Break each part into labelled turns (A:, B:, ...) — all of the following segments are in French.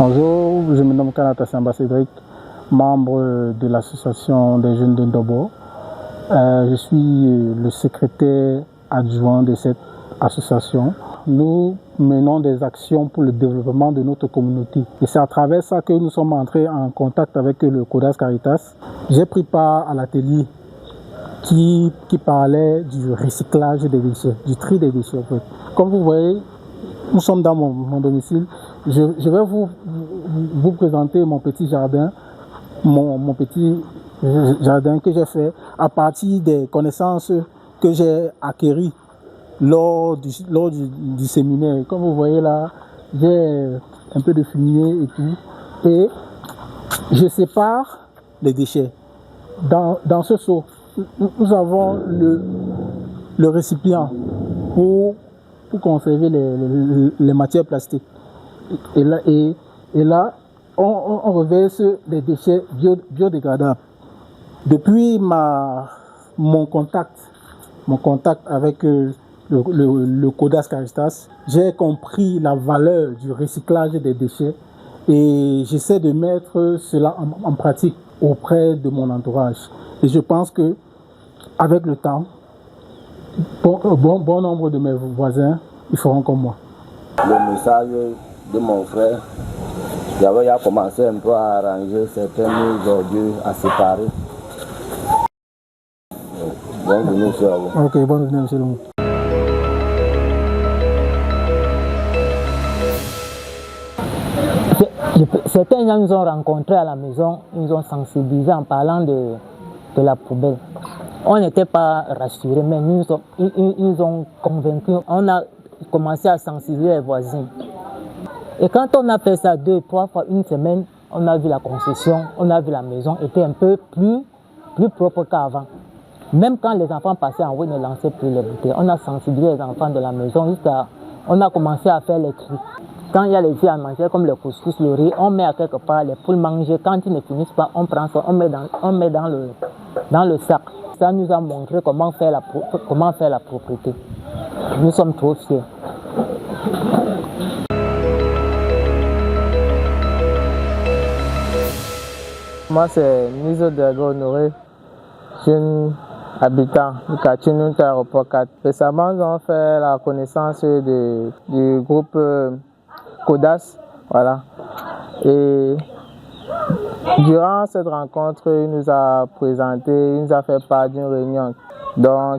A: Bonjour, je me nomme Kanata Samba Cédric, membre de l'association des jeunes de Ndobo. Je suis le secrétaire adjoint de cette association. Nous menons des actions pour le développement de notre communauté. Et c'est à travers ça que nous sommes entrés en contact avec le CODAS Caritas. J'ai pris part à l'atelier qui parlait du recyclage des déchets, du tri des déchets en fait. Comme vous voyez, nous sommes dans mon domicile. Je vais vous présenter mon petit jardin, mon petit jardin que j'ai fait à partir des connaissances que j'ai acquises lors du séminaire. Comme vous voyez là, j'ai un peu de fumier et tout. Et je sépare les déchets. Dans ce seau, nous avons le récipient pour conserver les matières plastiques. Et là, on reverse des déchets biodégradables. Depuis mon contact avec le CODAS Caritas, j'ai compris la valeur du recyclage des déchets et j'essaie de mettre cela en pratique auprès de mon entourage. Et je pense que avec le temps, bon nombre de mes voisins, ils feront comme moi.
B: Le message de mon frère, j'avais commencé un peu à arranger certaines ordures, à séparer. Bonne journée, monsieur.
A: Ok, bonne journée, monsieur Lumou.
C: Certains gens nous ont rencontrés à la maison, ils nous ont sensibilisés en parlant de la poubelle. On n'était pas rassurés, mais ils nous ont convaincus. On a commencé à sensibiliser les voisins. Et quand on a fait ça 2, 3 fois, une semaine, on a vu la concession, on a vu la maison était un peu plus propre qu'avant. Même quand les enfants passaient en route, ils ne lançaient plus les bouteilles. On a sensibilisé les enfants de la maison jusqu'à... On a commencé à faire les tri. Quand il y a les filles à manger, comme le couscous, le riz, on met à quelque part les poules manger. Quand ils ne finissent pas, on prend ça, on met dans le sac. Ça nous a montré comment faire la propreté. Nous sommes trop fiers. Moi, c'est Nizo Drago Honoré, jeune habitant du quartier Nunta Aéroport 4. Récemment, nous avons fait la connaissance du groupe CODAS. Voilà. Et durant cette rencontre, il nous a présenté, il nous a fait part d'une réunion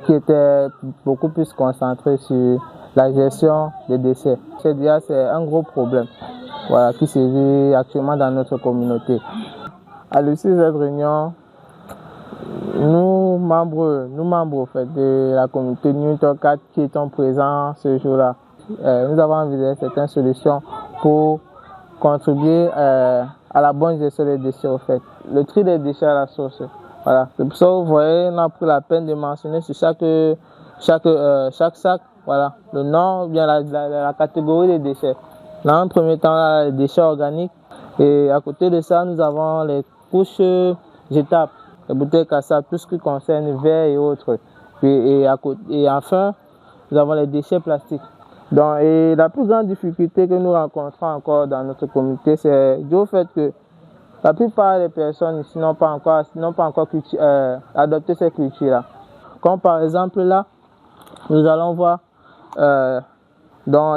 C: qui était beaucoup plus concentrée sur la gestion des déchets. C'est un gros problème qui se vit actuellement dans notre communauté. À l'issue de cette réunion, nous membres en fait, de la communauté Nunta 4 qui étions présents ce jour-là, nous avons envisagé certaines solutions pour contribuer à la bonne gestion des déchets au fait. Le tri des déchets à la source. Voilà. C'est pour ça que vous voyez, on a pris la peine de mentionner sur chaque sac, voilà, le nom, bien la catégorie des déchets. Dans un premier temps, les déchets organiques. Et à côté de ça, nous avons les couches jetables, les bouteilles cassables, tout ce qui concerne verre et autres. Et enfin, nous avons les déchets plastiques. Et la plus grande difficulté que nous rencontrons encore dans notre communauté, c'est dû au fait que la plupart des personnes ici n'ont pas encore adopté cette culture-là. Comme par exemple là, nous allons voir,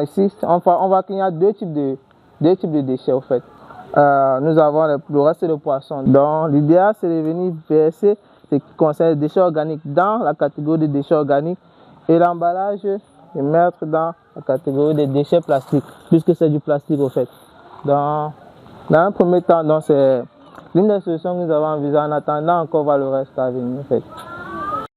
C: ici, on voit qu'il y a deux types de déchets au fait. Nous avons le reste de poissons. Donc l'idéal, c'est de venir verser ce qui concerne les déchets organiques dans la catégorie des déchets organiques et l'emballage de mettre dans la catégorie des déchets plastiques, puisque c'est du plastique au fait. Dans un premier temps, c'est l'une des solutions que nous avons envisagées en attendant encore voir le reste à venir en fait.